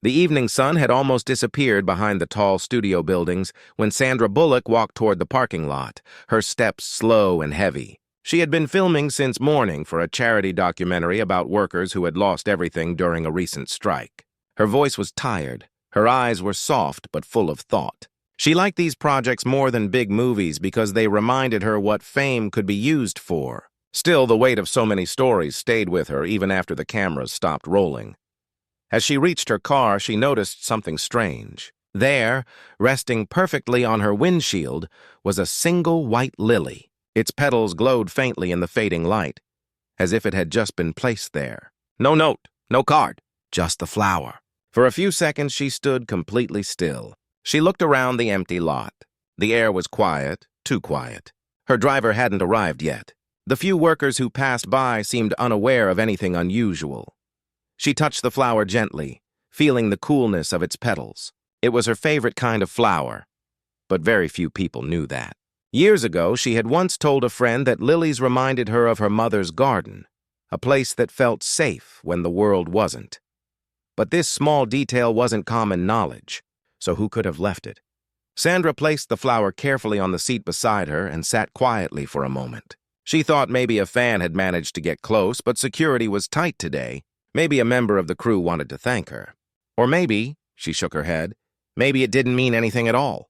The evening sun had almost disappeared behind the tall studio buildings when Sandra Bullock walked toward the parking lot, her steps slow and heavy. She had been filming since morning for a charity documentary about workers who had lost everything during a recent strike. Her voice was tired. Her eyes were soft but full of thought. She liked these projects more than big movies because they reminded her what fame could be used for. Still, the weight of so many stories stayed with her even after the cameras stopped rolling. As she reached her car, she noticed something strange. There, resting perfectly on her windshield, was a single white lily. Its petals glowed faintly in the fading light, as if it had just been placed there. No note, no card, just the flower. For a few seconds, she stood completely still. She looked around the empty lot. The air was quiet, too quiet. Her driver hadn't arrived yet. The few workers who passed by seemed unaware of anything unusual. She touched the flower gently, feeling the coolness of its petals. It was her favorite kind of flower, but very few people knew that. Years ago, she had once told a friend that lilies reminded her of her mother's garden, a place that felt safe when the world wasn't. But this small detail wasn't common knowledge, so who could have left it? Sandra placed the flower carefully on the seat beside her and sat quietly for a moment. She thought maybe a fan had managed to get close, but security was tight today. Maybe a member of the crew wanted to thank her. Or maybe, she shook her head, maybe it didn't mean anything at all.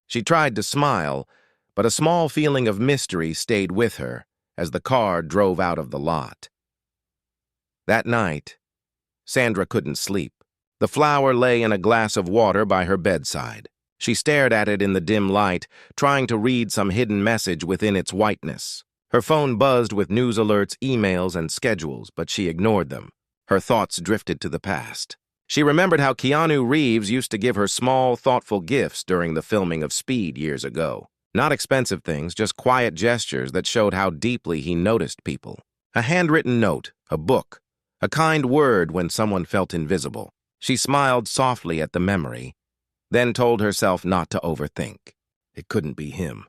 She tried to smile, but a small feeling of mystery stayed with her as the car drove out of the lot. That night, Sandra couldn't sleep. The flower lay in a glass of water by her bedside. She stared at it in the dim light, trying to read some hidden message within its whiteness. Her phone buzzed with news alerts, emails, and schedules, but she ignored them. Her thoughts drifted to the past. She remembered how Keanu Reeves used to give her small, thoughtful gifts during the filming of Speed years ago. Not expensive things, just quiet gestures that showed how deeply he noticed people. A handwritten note, a book, a kind word when someone felt invisible. She smiled softly at the memory, then told herself not to overthink. It couldn't be him.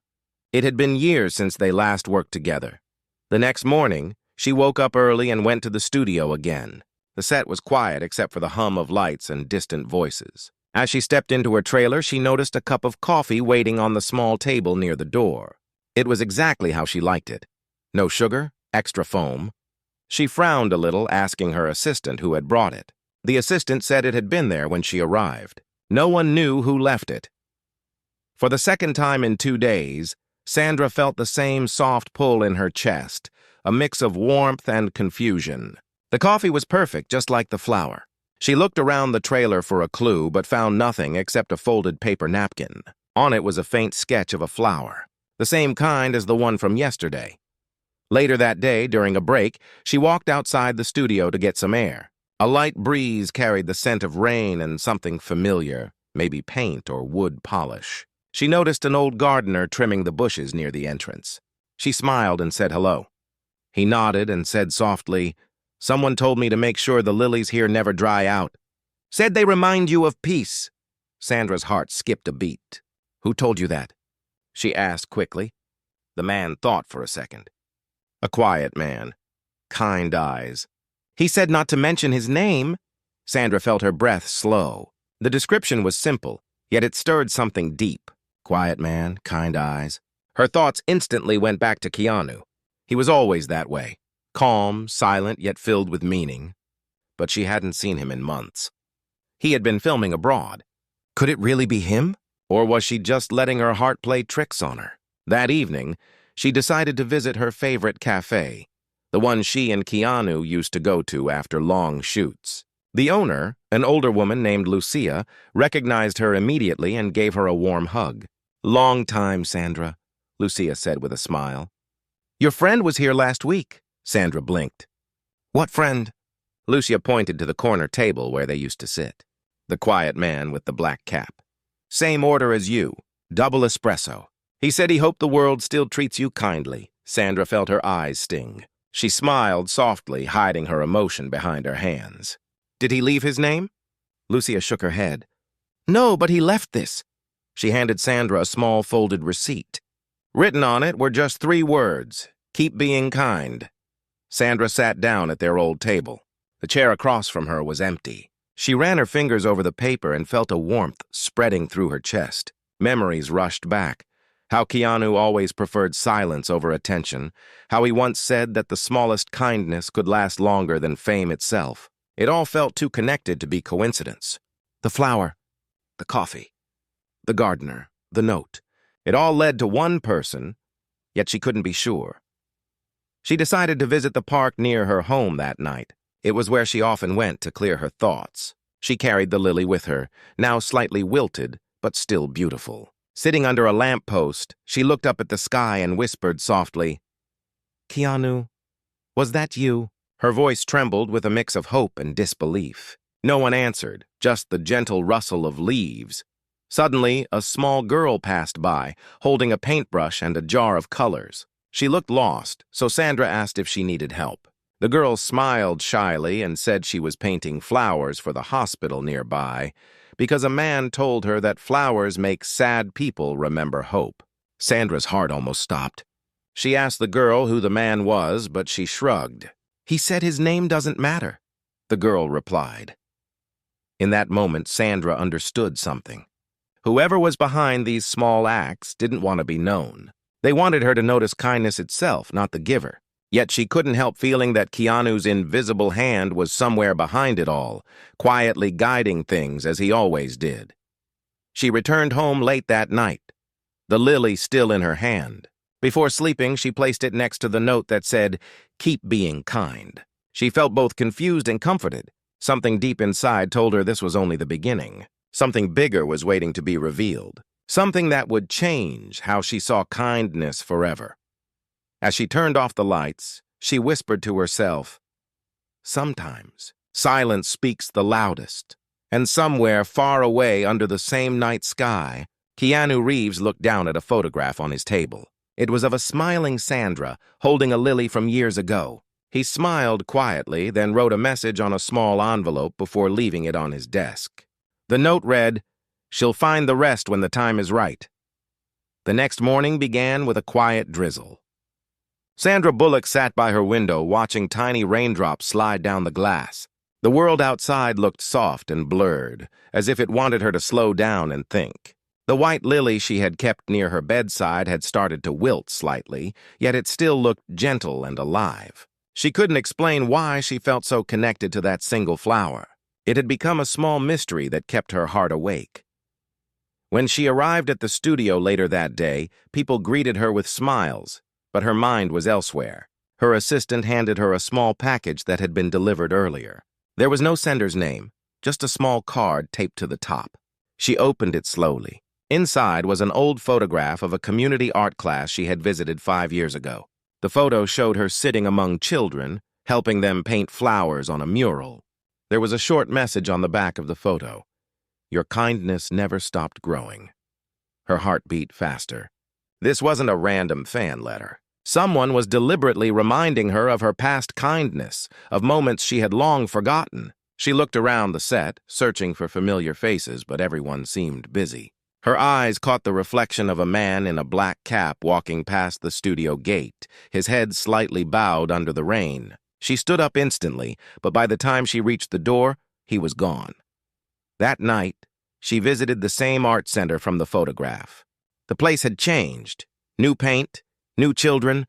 It had been years since they last worked together. The next morning, she woke up early and went to the studio again. The set was quiet except for the hum of lights and distant voices. As she stepped into her trailer, she noticed a cup of coffee waiting on the small table near the door. It was exactly how she liked it. No sugar, extra foam. She frowned a little, asking her assistant who had brought it. The assistant said it had been there when she arrived. No one knew who left it. For the second time in 2 days, Sandra felt the same soft pull in her chest, a mix of warmth and confusion. The coffee was perfect, just like the flower. She looked around the trailer for a clue, but found nothing except a folded paper napkin. On it was a faint sketch of a flower, the same kind as the one from yesterday. Later that day, during a break, she walked outside the studio to get some air. A light breeze carried the scent of rain and something familiar, maybe paint or wood polish. She noticed an old gardener trimming the bushes near the entrance. She smiled and said hello. He nodded and said softly, "Someone told me to make sure the lilies here never dry out. Said they remind you of peace." Sandra's heart skipped a beat. "Who told you that?" she asked quickly. The man thought for a second. A quiet man. Kind eyes. "He said not to mention his name." Sandra felt her breath slow. The description was simple, yet it stirred something deep. Quiet man, kind eyes. Her thoughts instantly went back to Keanu. He was always that way. Calm, silent, yet filled with meaning. But she hadn't seen him in months. He had been filming abroad. Could it really be him? Or was she just letting her heart play tricks on her? That evening, she decided to visit her favorite cafe, the one she and Keanu used to go to after long shoots. The owner, an older woman named Lucia, recognized her immediately and gave her a warm hug. "Long time, Sandra," Lucia said with a smile. "Your friend was here last week." Sandra blinked. "What friend?" Lucia pointed to the corner table where they used to sit. The quiet man with the black cap. "Same order as you, double espresso. He said he hoped the world still treats you kindly." Sandra felt her eyes sting. She smiled softly, hiding her emotion behind her hands. "Did he leave his name?" Lucia shook her head. "No, but he left this." She handed Sandra a small folded receipt. Written on it were just 3 words, "Keep being kind." Sandra sat down at their old table. The chair across from her was empty. She ran her fingers over the paper and felt a warmth spreading through her chest. Memories rushed back. How Keanu always preferred silence over attention. How he once said that the smallest kindness could last longer than fame itself. It all felt too connected to be coincidence. The flower, the coffee, the gardener, the note. It all led to one person, yet she couldn't be sure. She decided to visit the park near her home that night. It was where she often went to clear her thoughts. She carried the lily with her, now slightly wilted, but still beautiful. Sitting under a lamppost, she looked up at the sky and whispered softly, "Keanu, was that you?" Her voice trembled with a mix of hope and disbelief. No one answered, just the gentle rustle of leaves. Suddenly, a small girl passed by, holding a paintbrush and a jar of colors. She looked lost, so Sandra asked if she needed help. The girl smiled shyly and said she was painting flowers for the hospital nearby, because a man told her that flowers make sad people remember hope. Sandra's heart almost stopped. She asked the girl who the man was, but she shrugged. "He said his name doesn't matter," the girl replied. In that moment, Sandra understood something. Whoever was behind these small acts didn't want to be known. They wanted her to notice kindness itself, not the giver. Yet she couldn't help feeling that Keanu's invisible hand was somewhere behind it all, quietly guiding things as he always did. She returned home late that night, the lily still in her hand. Before sleeping, she placed it next to the note that said, "Keep being kind." She felt both confused and comforted. Something deep inside told her this was only the beginning. Something bigger was waiting to be revealed. Something that would change how she saw kindness forever. As she turned off the lights, she whispered to herself, "Sometimes silence speaks the loudest." And somewhere far away under the same night sky, Keanu Reeves looked down at a photograph on his table. It was of a smiling Sandra holding a lily from years ago. He smiled quietly, then wrote a message on a small envelope before leaving it on his desk. The note read, "She'll find the rest when the time is right." The next morning began with a quiet drizzle. Sandra Bullock sat by her window watching tiny raindrops slide down the glass. The world outside looked soft and blurred, as if it wanted her to slow down and think. The white lily she had kept near her bedside had started to wilt slightly, yet it still looked gentle and alive. She couldn't explain why she felt so connected to that single flower. It had become a small mystery that kept her heart awake. When she arrived at the studio later that day, people greeted her with smiles, but her mind was elsewhere. Her assistant handed her a small package that had been delivered earlier. There was no sender's name, just a small card taped to the top. She opened it slowly. Inside was an old photograph of a community art class she had visited 5 years ago. The photo showed her sitting among children, helping them paint flowers on a mural. There was a short message on the back of the photo. "Your kindness never stopped growing." Her heart beat faster. This wasn't a random fan letter. Someone was deliberately reminding her of her past kindness, of moments she had long forgotten. She looked around the set, searching for familiar faces, but everyone seemed busy. Her eyes caught the reflection of a man in a black cap walking past the studio gate, his head slightly bowed under the rain. She stood up instantly, but by the time she reached the door, he was gone. That night, she visited the same art center from the photograph. The place had changed. New paint, new children,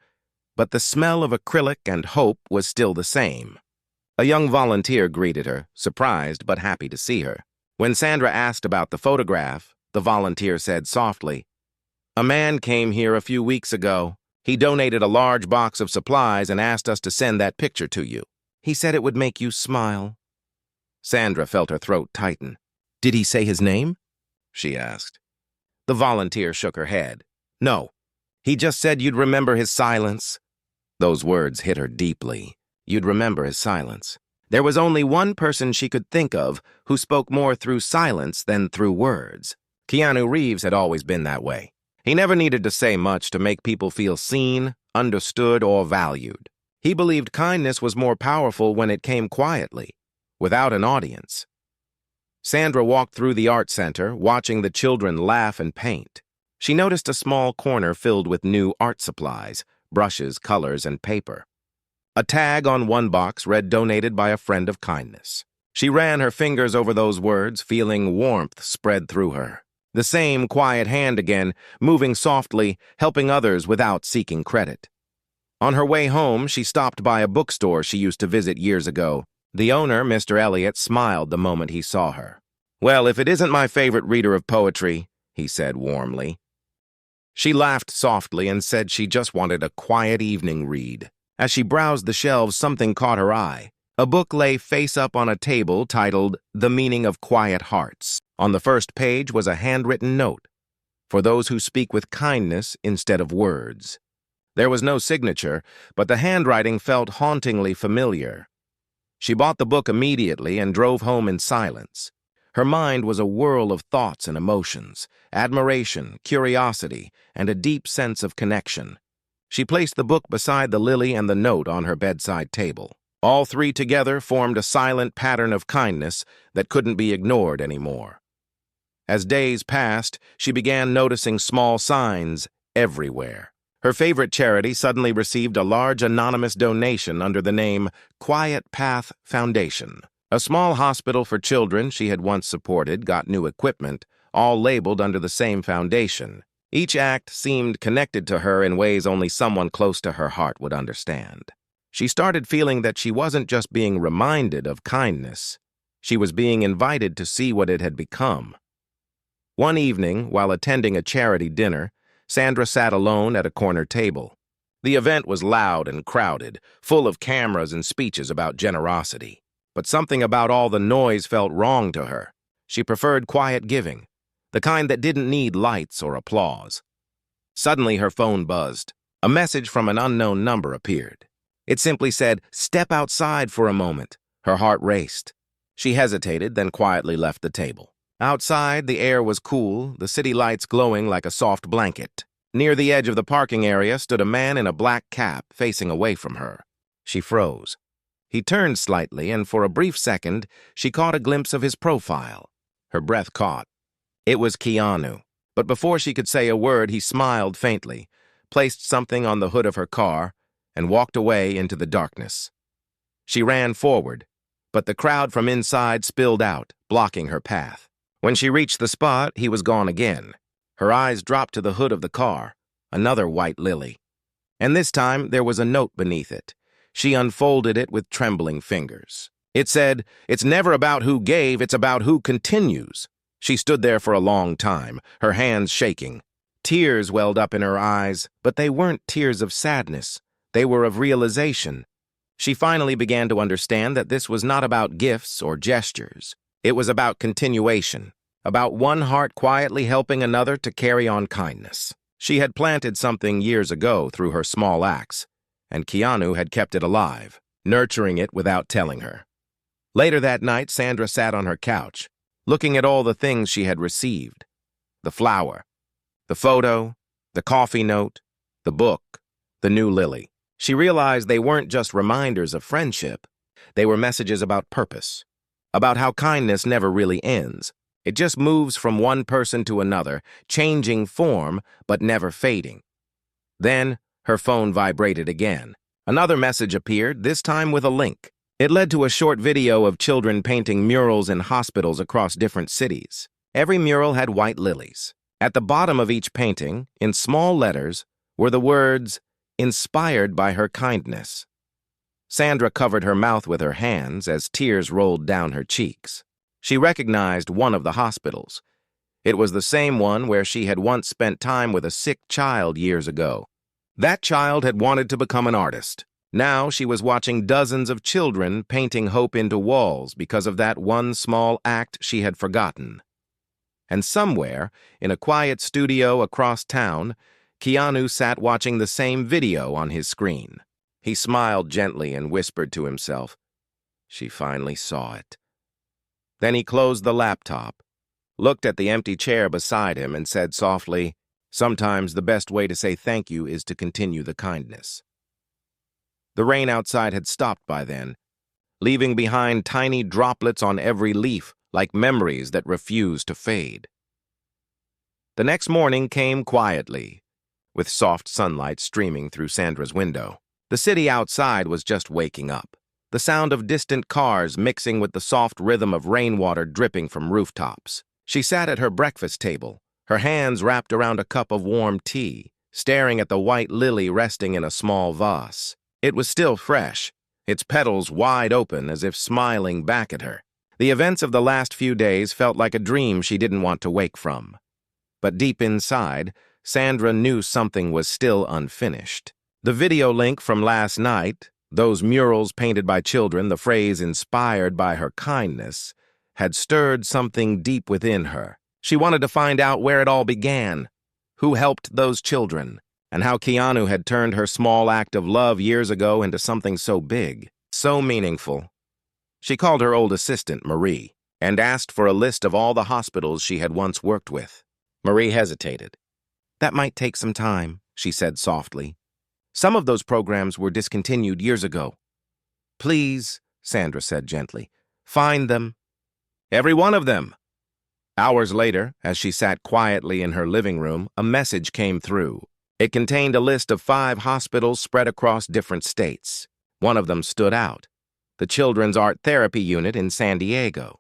but the smell of acrylic and hope was still the same. A young volunteer greeted her, surprised but happy to see her. When Sandra asked about the photograph, the volunteer said softly, "A man came here a few weeks ago. He donated a large box of supplies and asked us to send that picture to you. He said it would make you smile." Sandra felt her throat tighten. "Did he say his name?" she asked. The volunteer shook her head. "No, he just said you'd remember his silence." Those words hit her deeply. You'd remember his silence. There was only one person she could think of who spoke more through silence than through words. Keanu Reeves had always been that way. He never needed to say much to make people feel seen, understood, or valued. He believed kindness was more powerful when it came quietly, without an audience. Sandra walked through the art center, watching the children laugh and paint. She noticed a small corner filled with new art supplies, brushes, colors, and paper. A tag on one box read "Donated by a friend of kindness." She ran her fingers over those words, feeling warmth spread through her. The same quiet hand again, moving softly, helping others without seeking credit. On her way home, she stopped by a bookstore she used to visit years ago. The owner, Mr. Elliot, smiled the moment he saw her. "Well, if it isn't my favorite reader of poetry," he said warmly. She laughed softly and said she just wanted a quiet evening read. As she browsed the shelves, something caught her eye. A book lay face up on a table titled The Meaning of Quiet Hearts. On the first page was a handwritten note, "For those who speak with kindness instead of words." There was no signature, but the handwriting felt hauntingly familiar. She bought the book immediately and drove home in silence. Her mind was a whirl of thoughts and emotions, admiration, curiosity, and a deep sense of connection. She placed the book beside the lily and the note on her bedside table. All three together formed a silent pattern of kindness that couldn't be ignored anymore. As days passed, she began noticing small signs everywhere. Her favorite charity suddenly received a large anonymous donation under the name Quiet Path Foundation. A small hospital for children she had once supported got new equipment, all labeled under the same foundation. Each act seemed connected to her in ways only someone close to her heart would understand. She started feeling that she wasn't just being reminded of kindness. She was being invited to see what it had become. One evening, while attending a charity dinner, Sandra sat alone at a corner table. The event was loud and crowded, full of cameras and speeches about generosity. But something about all the noise felt wrong to her. She preferred quiet giving, the kind that didn't need lights or applause. Suddenly her phone buzzed. A message from an unknown number appeared. It simply said, "Step outside for a moment." Her heart raced. She hesitated, then quietly left the table. Outside, the air was cool, the city lights glowing like a soft blanket. Near the edge of the parking area stood a man in a black cap, facing away from her. She froze. He turned slightly, and for a brief second, she caught a glimpse of his profile. Her breath caught. It was Keanu. But before she could say a word, he smiled faintly, placed something on the hood of her car, and walked away into the darkness. She ran forward, but the crowd from inside spilled out, blocking her path. When she reached the spot, he was gone again. Her eyes dropped to the hood of the car, another white lily. And this time, there was a note beneath it. She unfolded it with trembling fingers. It said, "It's never about who gave, it's about who continues." She stood there for a long time, her hands shaking. Tears welled up in her eyes, but they weren't tears of sadness. They were of realization. She finally began to understand that this was not about gifts or gestures. It was about continuation, about one heart quietly helping another to carry on kindness. She had planted something years ago through her small acts, and Keanu had kept it alive, nurturing it without telling her. Later that night, Sandra sat on her couch, looking at all the things she had received. The flower, the photo, the coffee note, the book, the new lily. She realized they weren't just reminders of friendship. They were messages about purpose, about how kindness never really ends. It just moves from one person to another, changing form but never fading. Then, her phone vibrated again. Another message appeared, this time with a link. It led to a short video of children painting murals in hospitals across different cities. Every mural had white lilies. At the bottom of each painting, in small letters, were the words, "Inspired by her kindness." Sandra covered her mouth with her hands as tears rolled down her cheeks. She recognized one of the hospitals. It was the same one where she had once spent time with a sick child years ago. That child had wanted to become an artist. Now she was watching dozens of children painting hope into walls because of that one small act she had forgotten. And somewhere, in a quiet studio across town, Keanu sat watching the same video on his screen. He smiled gently and whispered to himself, "She finally saw it." Then he closed the laptop, looked at the empty chair beside him, and said softly, "Sometimes the best way to say thank you is to continue the kindness." The rain outside had stopped by then, leaving behind tiny droplets on every leaf, like memories that refused to fade. The next morning came quietly, with soft sunlight streaming through Sandra's window. The city outside was just waking up. the sound of distant cars mixing with the soft rhythm of rainwater dripping from rooftops. She sat at her breakfast table, her hands wrapped around a cup of warm tea, staring at the white lily resting in a small vase. It was still fresh, its petals wide open as if smiling back at her. The events of the last few days felt like a dream she didn't want to wake from. But deep inside, Sandra knew something was still unfinished. The video link from last night, those murals painted by children, the phrase inspired by her kindness, had stirred something deep within her. She wanted to find out where it all began, who helped those children, and how Keanu had turned her small act of love years ago into something so big, so meaningful. She called her old assistant, Marie, and asked for a list of all the hospitals she had once worked with. Marie hesitated. "That might take some time," she said softly. "Some of those programs were discontinued years ago." "Please," Sandra said gently, "find them." "Every one of them." Hours later, as she sat quietly in her living room, a message came through. It contained a list of 5 hospitals spread across different states. One of them stood out, the Children's Art Therapy Unit in San Diego.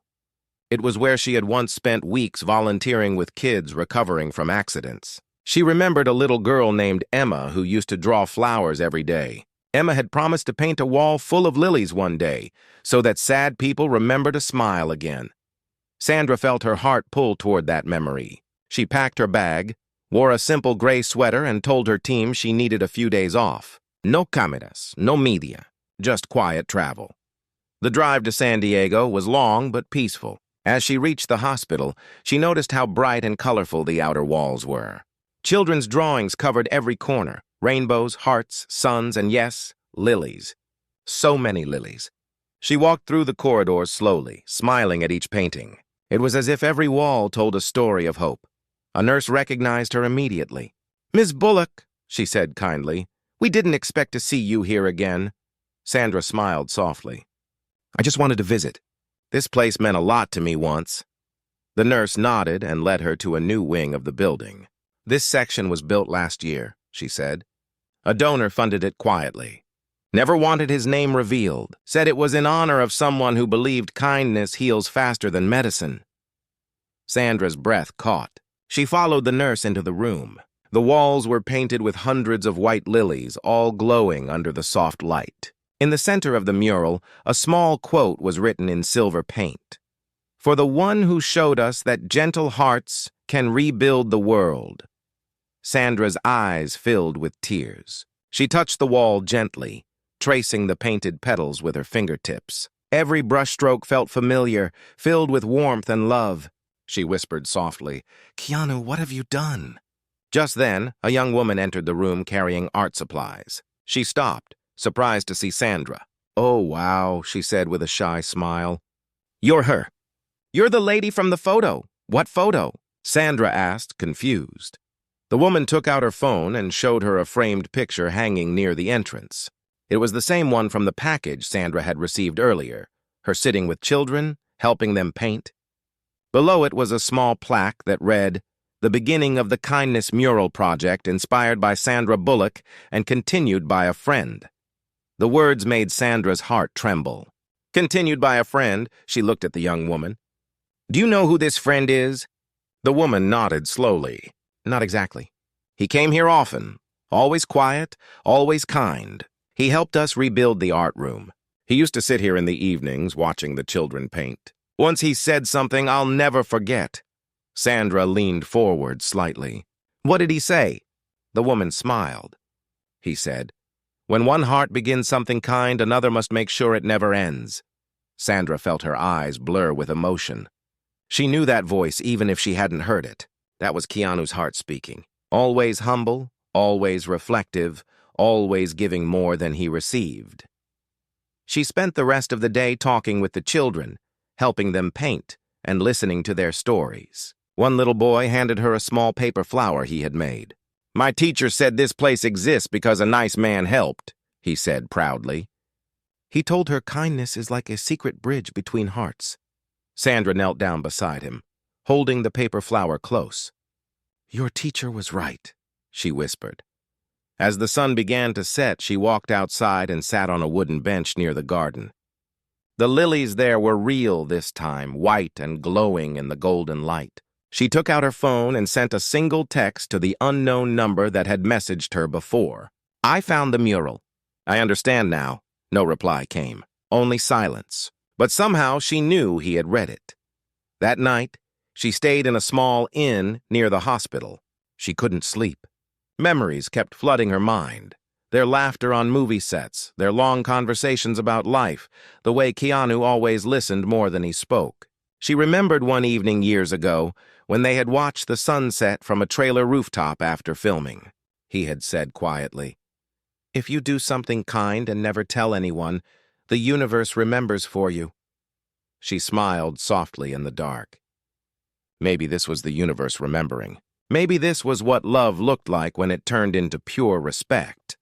It was where she had once spent weeks volunteering with kids recovering from accidents. She remembered a little girl named Emma who used to draw flowers every day. Emma had promised to paint a wall full of lilies one day so that sad people remember to smile again. Sandra felt her heart pull toward that memory. She packed her bag, wore a simple gray sweater, and told her team she needed a few days off. No cameras, no media, just quiet travel. The drive to San Diego was long but peaceful. As she reached the hospital, she noticed how bright and colorful the outer walls were. Children's drawings covered every corner, rainbows, hearts, suns, and yes, lilies. So many lilies. She walked through the corridors slowly, smiling at each painting. It was as if every wall told a story of hope. A nurse recognized her immediately. "Miss Bullock," she said kindly, "we didn't expect to see you here again." Sandra smiled softly. "I just wanted to visit. This place meant a lot to me once." The nurse nodded and led her to a new wing of the building. "This section was built last year," she said. "A donor funded it quietly. Never wanted his name revealed. Said it was in honor of someone who believed kindness heals faster than medicine." Sandra's breath caught. She followed the nurse into the room. The walls were painted with hundreds of white lilies, all glowing under the soft light. In the center of the mural, a small quote was written in silver paint. "For the one who showed us that gentle hearts can rebuild the world." Sandra's eyes filled with tears. She touched the wall gently, tracing the painted petals with her fingertips. Every brushstroke felt familiar, filled with warmth and love. She whispered softly, "Keanu, what have you done?" Just then, a young woman entered the room carrying art supplies. She stopped, surprised to see Sandra. "Oh, wow," she said with a shy smile. "You're her. You're the lady from the photo. What photo?" Sandra asked, confused. The woman took out her phone and showed her a framed picture hanging near the entrance. It was the same one from the package Sandra had received earlier, her sitting with children, helping them paint. Below it was a small plaque that read, "The beginning of the Kindness Mural Project inspired by Sandra Bullock and continued by a friend." The words made Sandra's heart tremble. "Continued by a friend," she looked at the young woman. "Do you know who this friend is?" The woman nodded slowly. "Not exactly. He came here often, always quiet, always kind. He helped us rebuild the art room. He used to sit here in the evenings watching the children paint. Once he said something I'll never forget." Sandra leaned forward slightly. "What did he say?" The woman smiled. "He said, 'When one heart begins something kind, another must make sure it never ends.'" Sandra felt her eyes blur with emotion. She knew that voice even if she hadn't heard it. That was Keanu's heart speaking. Always humble, always reflective, always giving more than he received. She spent the rest of the day talking with the children, helping them paint and listening to their stories. One little boy handed her a small paper flower he had made. "My teacher said this place exists because a nice man helped," he said proudly. He told her kindness is like a secret bridge between hearts. Sandra knelt down beside him, holding the paper flower close. "Your teacher was right," she whispered. As the sun began to set, she walked outside and sat on a wooden bench near the garden. The lilies there were real this time, white and glowing in the golden light. She took out her phone and sent a single text to the unknown number that had messaged her before. "I found the mural." "I understand now." No reply came, only silence. But somehow she knew he had read it. That night, she stayed in a small inn near the hospital. She couldn't sleep. Memories kept flooding her mind. Their laughter on movie sets, their long conversations about life, the way Keanu always listened more than he spoke. She remembered one evening years ago when they had watched the sunset from a trailer rooftop after filming. He had said quietly, "If you do something kind and never tell anyone, the universe remembers for you." She smiled softly in the dark. Maybe this was the universe remembering. Maybe this was what love looked like when it turned into pure respect.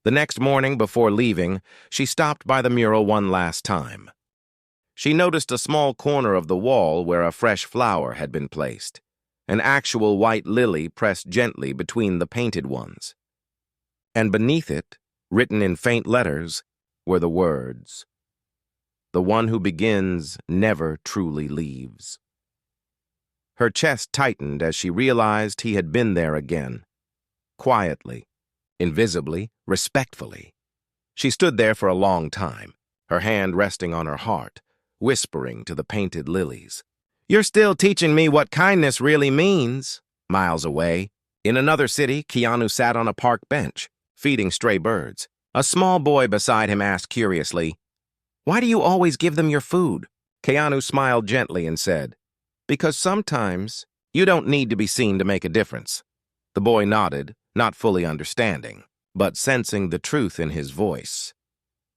The next morning before leaving, she stopped by the mural one last time. She noticed a small corner of the wall where a fresh flower had been placed, an actual white lily pressed gently between the painted ones. And beneath it, written in faint letters, were the words, "The one who begins never truly leaves." Her chest tightened as she realized he had been there again, quietly, invisibly, respectfully. She stood there for a long time, her hand resting on her heart, whispering to the painted lilies. "You're still teaching me what kindness really means." Miles away, in another city, Keanu sat on a park bench, feeding stray birds. A small boy beside him asked curiously, "Why do you always give them your food?" Keanu smiled gently and said, "Because sometimes you don't need to be seen to make a difference." The boy nodded, not fully understanding, but sensing the truth in his voice.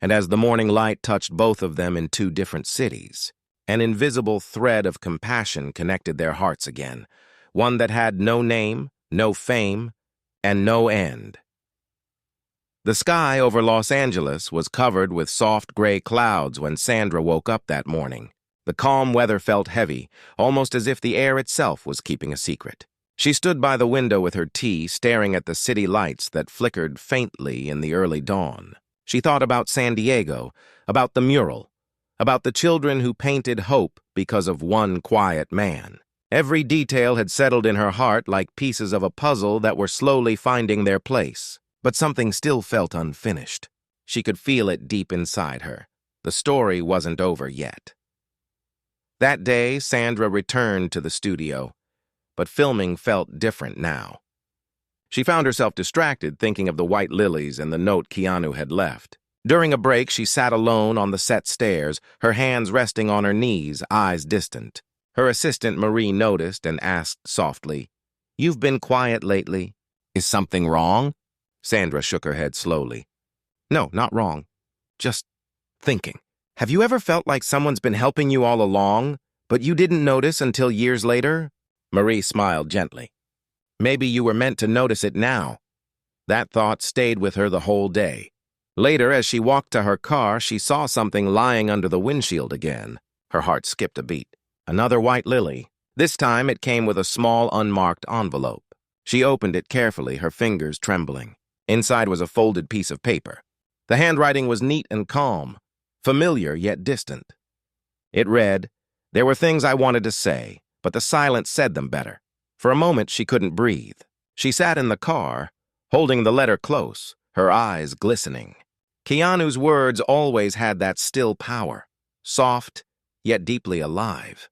And as the morning light touched both of them in two different cities, an invisible thread of compassion connected their hearts again, one that had no name, no fame, and no end. The sky over Los Angeles was covered with soft gray clouds when Sandra woke up that morning. The calm weather felt heavy, almost as if the air itself was keeping a secret. She stood by the window with her tea, staring at the city lights that flickered faintly in the early dawn. She thought about San Diego, about the mural, about the children who painted hope because of one quiet man. Every detail had settled in her heart like pieces of a puzzle that were slowly finding their place. But something still felt unfinished. She could feel it deep inside her. The story wasn't over yet. That day, Sandra returned to the studio, but filming felt different now. She found herself distracted thinking of the white lilies and the note Keanu had left. During a break, she sat alone on the set stairs, her hands resting on her knees, eyes distant. Her assistant Marie noticed and asked softly, "You've been quiet lately. Is something wrong?" Sandra shook her head slowly. "No, not wrong. Just thinking. Have you ever felt like someone's been helping you all along, but you didn't notice until years later?" Marie smiled gently. "Maybe you were meant to notice it now." That thought stayed with her the whole day. Later, as she walked to her car, she saw something lying under the windshield again. Her heart skipped a beat. Another white lily. This time it came with a small, unmarked envelope. She opened it carefully, her fingers trembling. Inside was a folded piece of paper. The handwriting was neat and calm, familiar yet distant. It read, "There were things I wanted to say, but the silence said them better." For a moment, she couldn't breathe. She sat in the car, holding the letter close, her eyes glistening. Keanu's words always had that still power, soft, yet deeply alive.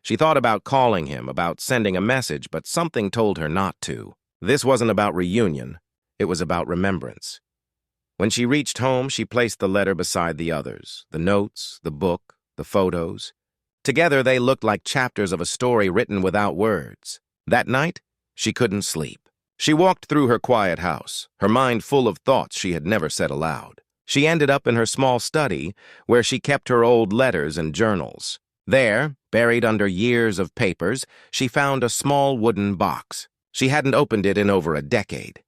She thought about calling him, about sending a message, but something told her not to. This wasn't about reunion. It was about remembrance. When she reached home, she placed the letter beside the others, the notes, the book, the photos. Together, they looked like chapters of a story written without words. That night, she couldn't sleep. She walked through her quiet house, her mind full of thoughts she had never said aloud. She ended up in her small study, where she kept her old letters and journals. There, buried under years of papers, she found a small wooden box. She hadn't opened it in over a decade.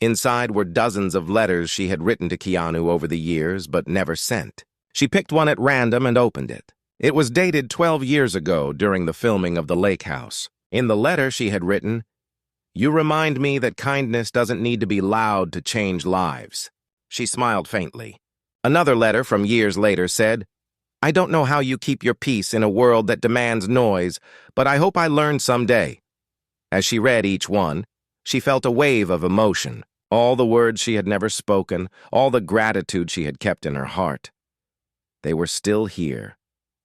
Inside were dozens of letters she had written to Keanu over the years, but never sent. She picked one at random and opened it. It was dated 12 years ago during the filming of The Lake House. In the letter she had written, "You remind me that kindness doesn't need to be loud to change lives." She smiled faintly. Another letter from years later said, I don't know how you keep your peace in a world that demands noise, but I hope I learn someday. As she read each one, she felt a wave of emotion, all the words she had never spoken, all the gratitude she had kept in her heart. They were still here,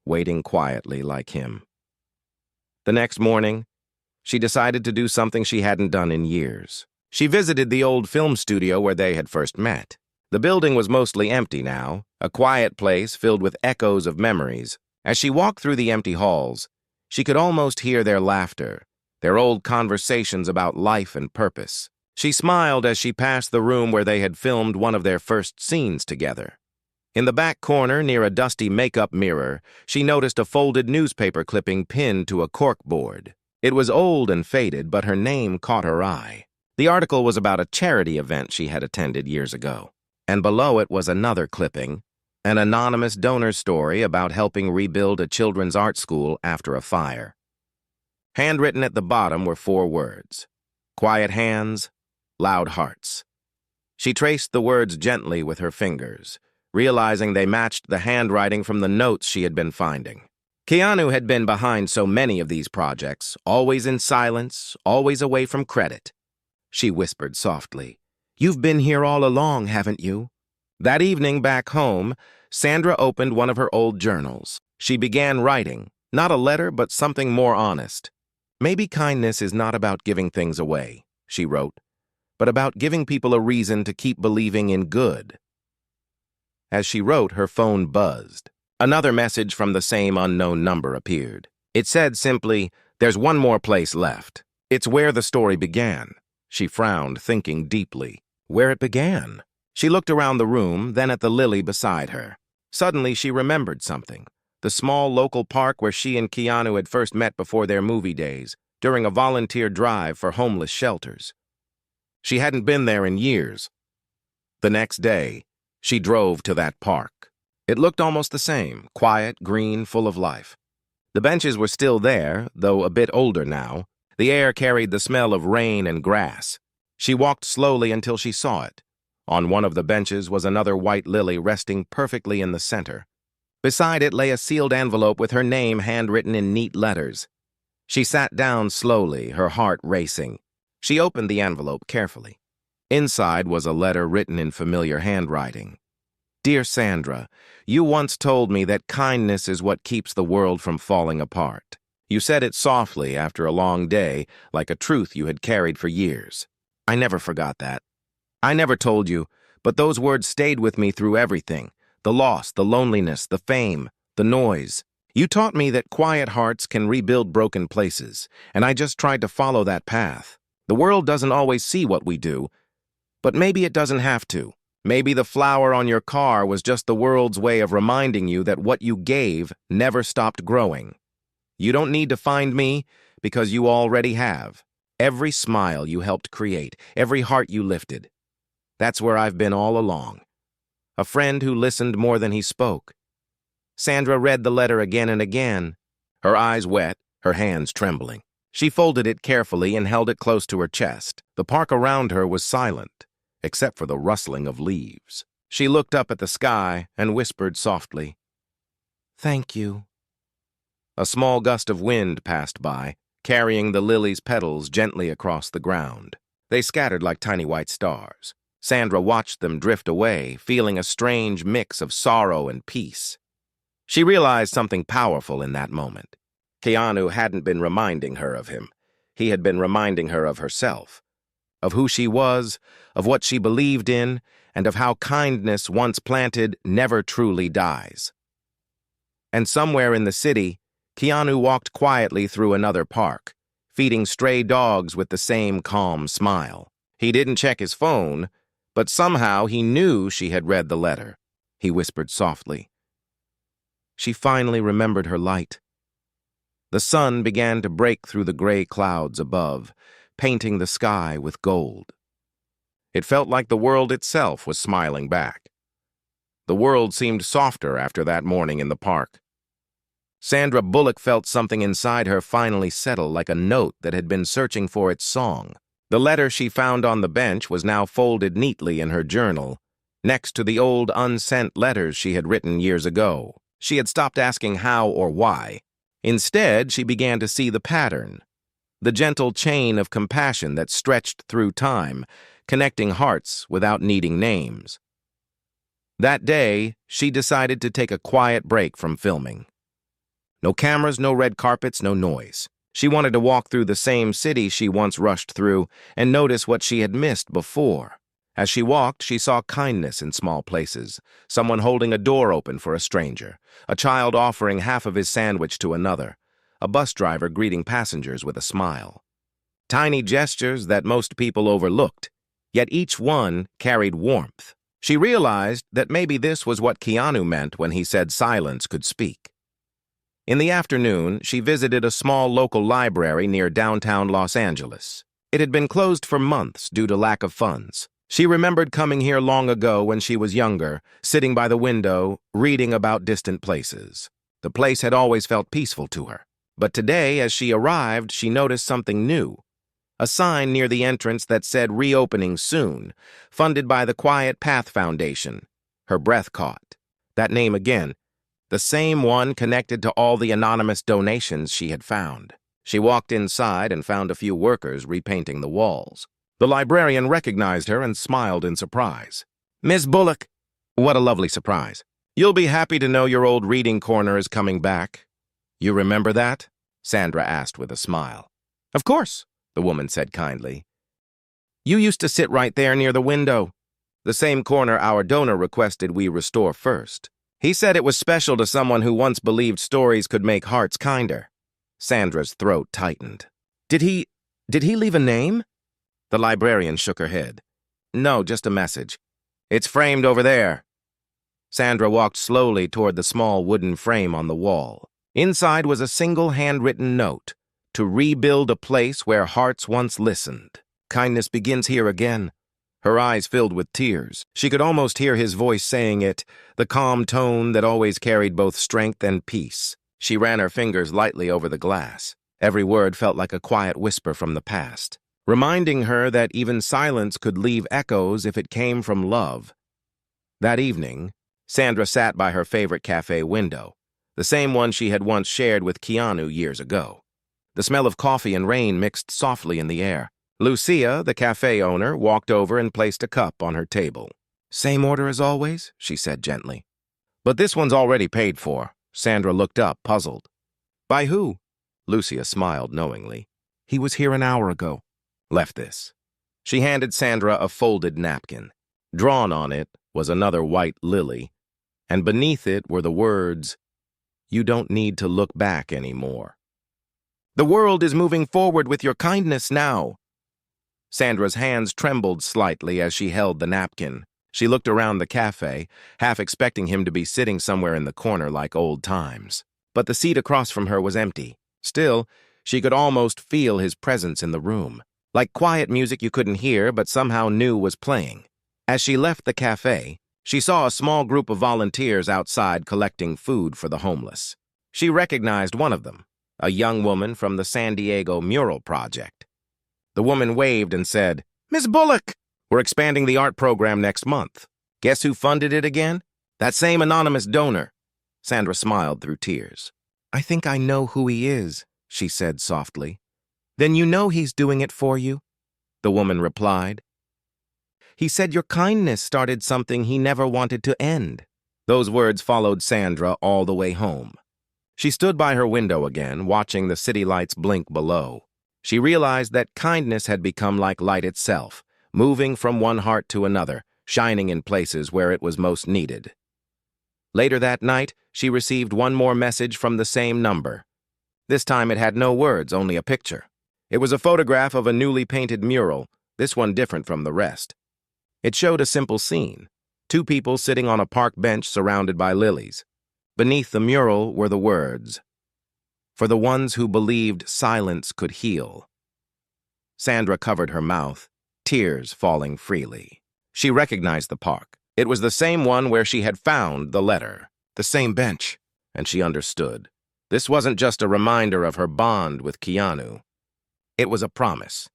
waiting quietly like him. The next morning, she decided to do something she hadn't done in years. She visited the old film studio where they had first met. The building was mostly empty now, a quiet place filled with echoes of memories. As she walked through the empty halls, she could almost hear their laughter, their old conversations about life and purpose. She smiled as she passed the room where they had filmed one of their first scenes together. In the back corner, near a dusty makeup mirror, she noticed a folded newspaper clipping pinned to a corkboard. It was old and faded, but her name caught her eye. The article was about a charity event she had attended years ago. And below it was another clipping, an anonymous donor story about helping rebuild a children's art school after a fire. Handwritten at the bottom were 4 words: quiet hands, loud hearts. She traced the words gently with her fingers, realizing they matched the handwriting from the notes she had been finding. Keanu had been behind so many of these projects, always in silence, always away from credit. She whispered softly, "You've been here all along, haven't you?" That evening back home, Sandra opened one of her old journals. She began writing, not a letter, but something more honest. "Maybe kindness is not about giving things away," she wrote, "but about giving people a reason to keep believing in good." As she wrote, her phone buzzed. Another message from the same unknown number appeared. It said simply, "There's one more place left. It's where the story began." She frowned, thinking deeply. Where it began? She looked around the room, then at the lily beside her. Suddenly, she remembered something. The small local park where she and Keanu had first met before their movie days, during a volunteer drive for homeless shelters. She hadn't been there in years. The next day, she drove to that park. It looked almost the same, quiet, green, full of life. The benches were still there, though a bit older now. The air carried the smell of rain and grass. She walked slowly until she saw it. On one of the benches was another white lily resting perfectly in the center. Beside it lay a sealed envelope with her name handwritten in neat letters. She sat down slowly, her heart racing. She opened the envelope carefully. Inside was a letter written in familiar handwriting. "Dear Sandra, you once told me that kindness is what keeps the world from falling apart. You said it softly after a long day, like a truth you had carried for years. I never forgot that. I never told you, but those words stayed with me through everything. The loss, the loneliness, the fame, the noise. You taught me that quiet hearts can rebuild broken places, and I just tried to follow that path. The world doesn't always see what we do, but maybe it doesn't have to. Maybe the flower on your car was just the world's way of reminding you that what you gave never stopped growing. You don't need to find me, because you already have. Every smile you helped create, every heart you lifted. That's where I've been all along. A friend who listened more than he spoke." Sandra read the letter again and again, her eyes wet, her hands trembling. She folded it carefully and held it close to her chest. The park around her was silent, except for the rustling of leaves. She looked up at the sky and whispered softly, "Thank you." A small gust of wind passed by, carrying the lily's petals gently across the ground. They scattered like tiny white stars. Sandra watched them drift away, feeling a strange mix of sorrow and peace. She realized something powerful in that moment. Keanu hadn't been reminding her of him. He had been reminding her of herself, of who she was, of what she believed in, and of how kindness once planted never truly dies. And somewhere in the city, Keanu walked quietly through another park, feeding stray dogs with the same calm smile. He didn't check his phone, but somehow he knew she had read the letter. He whispered softly. She finally remembered her light. The sun began to break through the gray clouds above, painting the sky with gold. It felt like the world itself was smiling back. The world seemed softer after that morning in the park. Sandra Bullock felt something inside her finally settle, like a note that had been searching for its song. The letter she found on the bench was now folded neatly in her journal, next to the old unsent letters she had written years ago. She had stopped asking how or why. Instead, she began to see the pattern, the gentle chain of compassion that stretched through time, connecting hearts without needing names. That day, she decided to take a quiet break from filming. No cameras, no red carpets, no noise. She wanted to walk through the same city she once rushed through and notice what she had missed before. As she walked, she saw kindness in small places, someone holding a door open for a stranger, a child offering half of his sandwich to another, a bus driver greeting passengers with a smile. Tiny gestures that most people overlooked, yet each one carried warmth. She realized that maybe this was what Keanu meant when he said silence could speak. In the afternoon, she visited a small local library near downtown Los Angeles. It had been closed for months due to lack of funds. She remembered coming here long ago when she was younger, sitting by the window, reading about distant places. The place had always felt peaceful to her. But today, as she arrived, she noticed something new. A sign near the entrance that said reopening soon, funded by the Quiet Path Foundation. Her breath caught. That name again, the same one connected to all the anonymous donations she had found. She walked inside and found a few workers repainting the walls. The librarian recognized her and smiled in surprise. "Miss Bullock." "What a lovely surprise. You'll be happy to know your old reading corner is coming back." "You remember that?" Sandra asked with a smile. "Of course," the woman said kindly. "You used to sit right there near the window. The same corner our donor requested we restore first. He said it was special to someone who once believed stories could make hearts kinder." Sandra's throat tightened. Did he leave a name?" The librarian shook her head. "No, just a message. It's framed over there." Sandra walked slowly toward the small wooden frame on the wall. Inside was a single handwritten note, to rebuild a place where hearts once listened. "Kindness begins here again." Her eyes filled with tears. She could almost hear his voice saying it, the calm tone that always carried both strength and peace. She ran her fingers lightly over the glass. Every word felt like a quiet whisper from the past, reminding her that even silence could leave echoes if it came from love. That evening, Sandra sat by her favorite cafe window, the same one she had once shared with Keanu years ago. The smell of coffee and rain mixed softly in the air. Lucia, the cafe owner, walked over and placed a cup on her table. "Same order as always?" she said gently. "But this one's already paid for." Sandra looked up, puzzled. "By who?" Lucia smiled knowingly. "He was here an hour ago." "Left this." She handed Sandra a folded napkin. Drawn on it was another white lily, and beneath it were the words, "You don't need to look back anymore. The world is moving forward with your kindness now." Sandra's hands trembled slightly as she held the napkin. She looked around the cafe, half expecting him to be sitting somewhere in the corner like old times. But the seat across from her was empty. Still, she could almost feel his presence in the room, like quiet music you couldn't hear but somehow knew was playing. As she left the cafe, she saw a small group of volunteers outside collecting food for the homeless. She recognized one of them, a young woman from the San Diego Mural Project. The woman waved and said, "Miss Bullock, we're expanding the art program next month. Guess who funded it again? That same anonymous donor." Sandra smiled through tears. "I think I know who he is," she said softly. "Then you know he's doing it for you?" The woman replied. "He said your kindness started something he never wanted to end." Those words followed Sandra all the way home. She stood by her window again, watching the city lights blink below. She realized that kindness had become like light itself, moving from one heart to another, shining in places where it was most needed. Later that night, she received one more message from the same number. This time it had no words, only a picture. It was a photograph of a newly painted mural, this one different from the rest. It showed a simple scene, two people sitting on a park bench surrounded by lilies. Beneath the mural were the words, "For the ones who believed silence could heal." Sandra covered her mouth, tears falling freely. She recognized the park. It was the same one where she had found the letter, the same bench, and she understood. This wasn't just a reminder of her bond with Keanu. It was a promise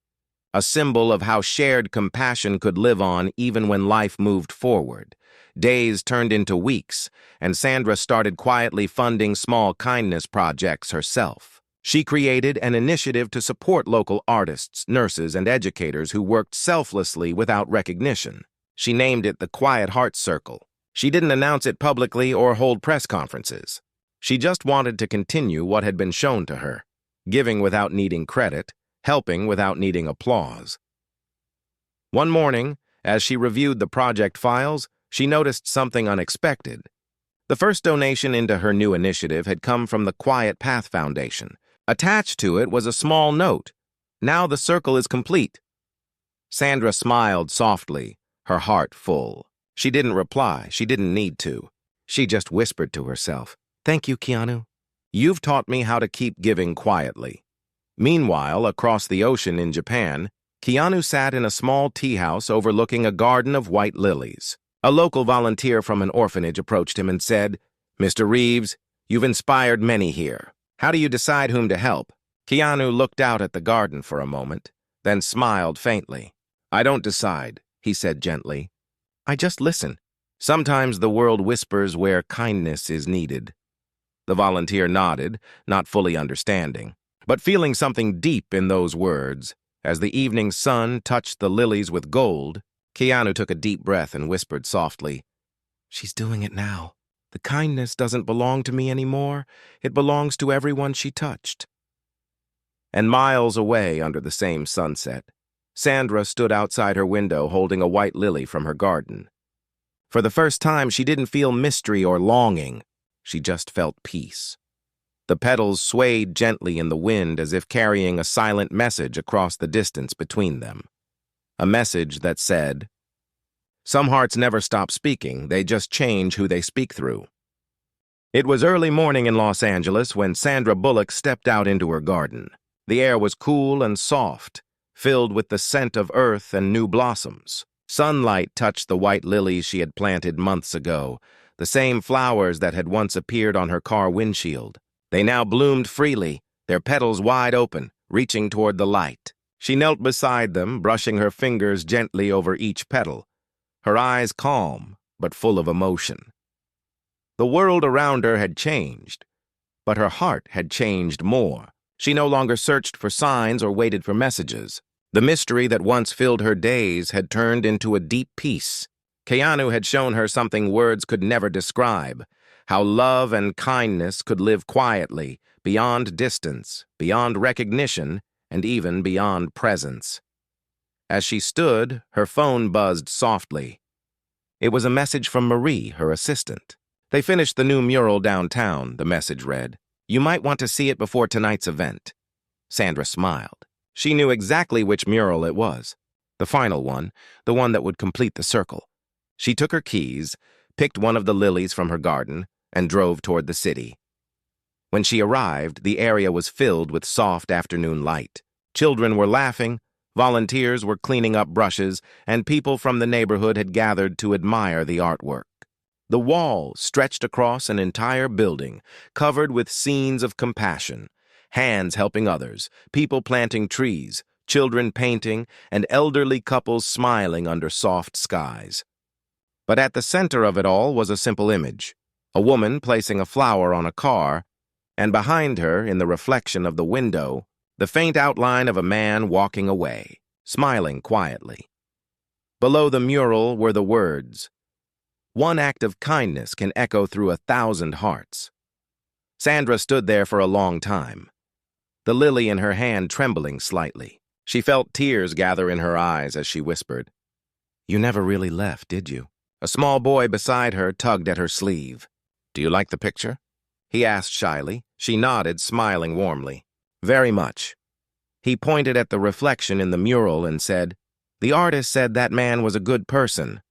a symbol of how shared compassion could live on even when life moved forward. Days turned into weeks, and Sandra started quietly funding small kindness projects herself. She created an initiative to support local artists, nurses, and educators who worked selflessly without recognition. She named it the Quiet Heart Circle. She didn't announce it publicly or hold press conferences. She just wanted to continue what had been shown to her, giving without needing credit, helping without needing applause. One morning, as she reviewed the project files, she noticed something unexpected. The first donation into her new initiative had come from the Quiet Path Foundation. Attached to it was a small note. "Now the circle is complete." Sandra smiled softly, her heart full. She didn't reply. She didn't need to. She just whispered to herself, "Thank you, Keanu. You've taught me how to keep giving quietly." Meanwhile, across the ocean in Japan, Keanu sat in a small tea house overlooking a garden of white lilies. A local volunteer from an orphanage approached him and said, "Mr. Reeves, you've inspired many here. How do you decide whom to help?" Keanu looked out at the garden for a moment, then smiled faintly. "I don't decide," he said gently. "I just listen. Sometimes the world whispers where kindness is needed." The volunteer nodded, not fully understanding, but feeling something deep in those words. As the evening sun touched the lilies with gold, Keanu took a deep breath and whispered softly, "She's doing it now. The kindness doesn't belong to me anymore. It belongs to everyone she touched." And miles away under the same sunset, Sandra stood outside her window holding a white lily from her garden. For the first time, she didn't feel mystery or longing. She just felt peace. The petals swayed gently in the wind as if carrying a silent message across the distance between them. A message that said, "Some hearts never stop speaking, they just change who they speak through." It was early morning in Los Angeles when Sandra Bullock stepped out into her garden. The air was cool and soft, filled with the scent of earth and new blossoms. Sunlight touched the white lilies she had planted months ago, the same flowers that had once appeared on her car windshield. They now bloomed freely, their petals wide open, reaching toward the light. She knelt beside them, brushing her fingers gently over each petal, her eyes calm but full of emotion. The world around her had changed, but her heart had changed more. She no longer searched for signs or waited for messages. The mystery that once filled her days had turned into a deep peace. Keanu had shown her something words could never describe, how love and kindness could live quietly, beyond distance, beyond recognition, and even beyond presence. As she stood, her phone buzzed softly. It was a message from Marie, her assistant. "They finished the new mural downtown," the message read. "You might want to see it before tonight's event." Sandra smiled. She knew exactly which mural it was. The final one, the one that would complete the circle. She took her keys, picked one of the lilies from her garden, and drove toward the city. When she arrived, the area was filled with soft afternoon light. Children were laughing, volunteers were cleaning up brushes, and people from the neighborhood had gathered to admire the artwork. The wall stretched across an entire building, covered with scenes of compassion, hands helping others, people planting trees, children painting, and elderly couples smiling under soft skies. But at the center of it all was a simple image, a woman placing a flower on a car, and behind her, in the reflection of the window, the faint outline of a man walking away, smiling quietly. Below the mural were the words, "One act of kindness can echo through 1,000 hearts." Sandra stood there for a long time, the lily in her hand trembling slightly. She felt tears gather in her eyes as she whispered, "You never really left, did you?" A small boy beside her tugged at her sleeve. "Do you like the picture?" he asked shyly. She nodded, smiling warmly. "Very much." He pointed at the reflection in the mural and said, "The artist said that man was a good person.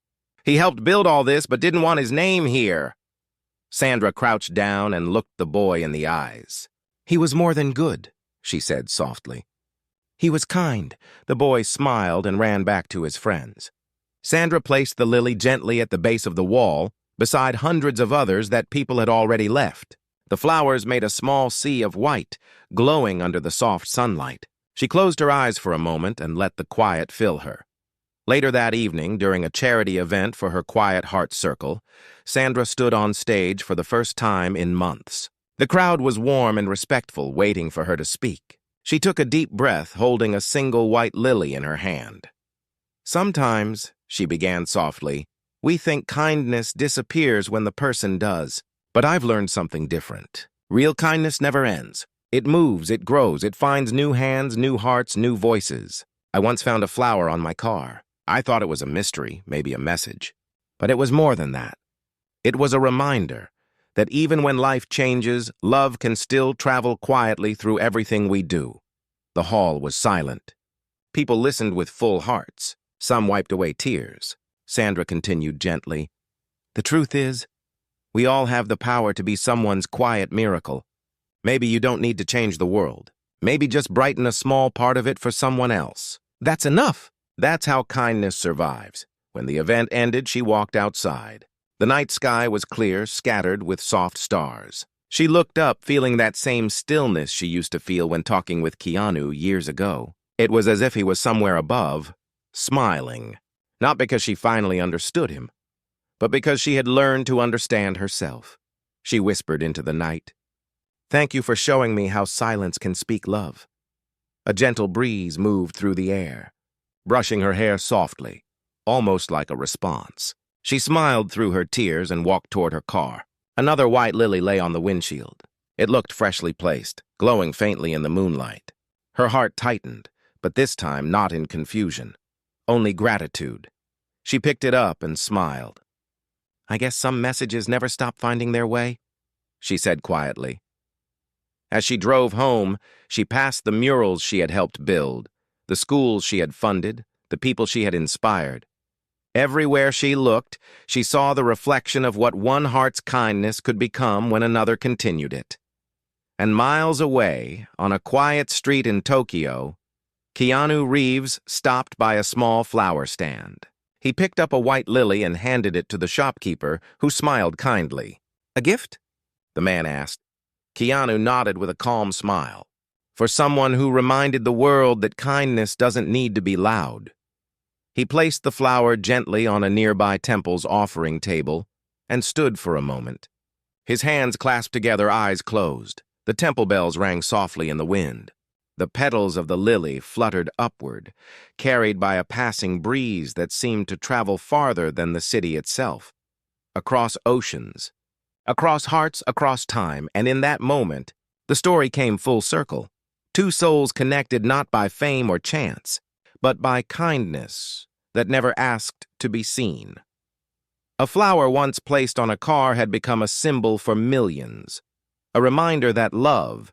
He helped build all this but didn't want his name here." Sandra crouched down and looked the boy in the eyes. "He was more than good," she said softly. "He was kind." The boy smiled and ran back to his friends. Sandra placed the lily gently at the base of the wall, beside hundreds of others that people had already left. The flowers made a small sea of white, glowing under the soft sunlight. She closed her eyes for a moment and let the quiet fill her. Later that evening, during a charity event for her Quiet Heart Circle, Sandra stood on stage for the first time in months. The crowd was warm and respectful, waiting for her to speak. She took a deep breath, holding a single white lily in her hand. "Sometimes," she began softly, "we think kindness disappears when the person does. But I've learned something different. Real kindness never ends. It moves, it grows, it finds new hands, new hearts, new voices. I once found a flower on my car. I thought it was a mystery, maybe a message. But it was more than that. It was a reminder that even when life changes, love can still travel quietly through everything we do." The hall was silent. People listened with full hearts. Some wiped away tears. Sandra continued gently, "The truth is, we all have the power to be someone's quiet miracle. Maybe you don't need to change the world. Maybe just brighten a small part of it for someone else. That's enough." That's how kindness survives. When the event ended, she walked outside. The night sky was clear, scattered with soft stars. She looked up, feeling that same stillness she used to feel when talking with Keanu years ago. It was as if he was somewhere above, smiling. Not because she finally understood him, but because she had learned to understand herself. She whispered into the night, "Thank you for showing me how silence can speak love." A gentle breeze moved through the air, brushing her hair softly, almost like a response. She smiled through her tears and walked toward her car. Another white lily lay on the windshield. It looked freshly placed, glowing faintly in the moonlight. Her heart tightened, but this time not in confusion, only gratitude. She picked it up and smiled. "I guess some messages never stop finding their way," she said quietly. As she drove home, she passed the murals she had helped build, the schools she had funded, the people she had inspired. Everywhere she looked, she saw the reflection of what one heart's kindness could become when another continued it. And miles away, on a quiet street in Tokyo, Keanu Reeves stopped by a small flower stand. He picked up a white lily and handed it to the shopkeeper, who smiled kindly. "A gift?" the man asked. Keanu nodded with a calm smile. "For someone who reminded the world that kindness doesn't need to be loud." He placed the flower gently on a nearby temple's offering table and stood for a moment. His hands clasped together, eyes closed. The temple bells rang softly in the wind. The petals of the lily fluttered upward, carried by a passing breeze that seemed to travel farther than the city itself. Across oceans, across hearts, across time, and in that moment, the story came full circle. Two souls connected not by fame or chance, but by kindness that never asked to be seen. A flower once placed on a car had become a symbol for millions, a reminder that love,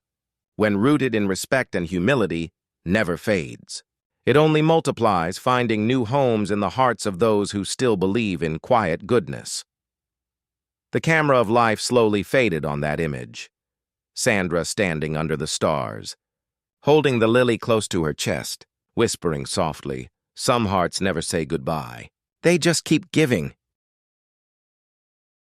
when rooted in respect and humility, never fades. It only multiplies, finding new homes in the hearts of those who still believe in quiet goodness. The camera of life slowly faded on that image. Sandra standing under the stars, holding the lily close to her chest, whispering softly, "Some hearts never say goodbye. They just keep giving."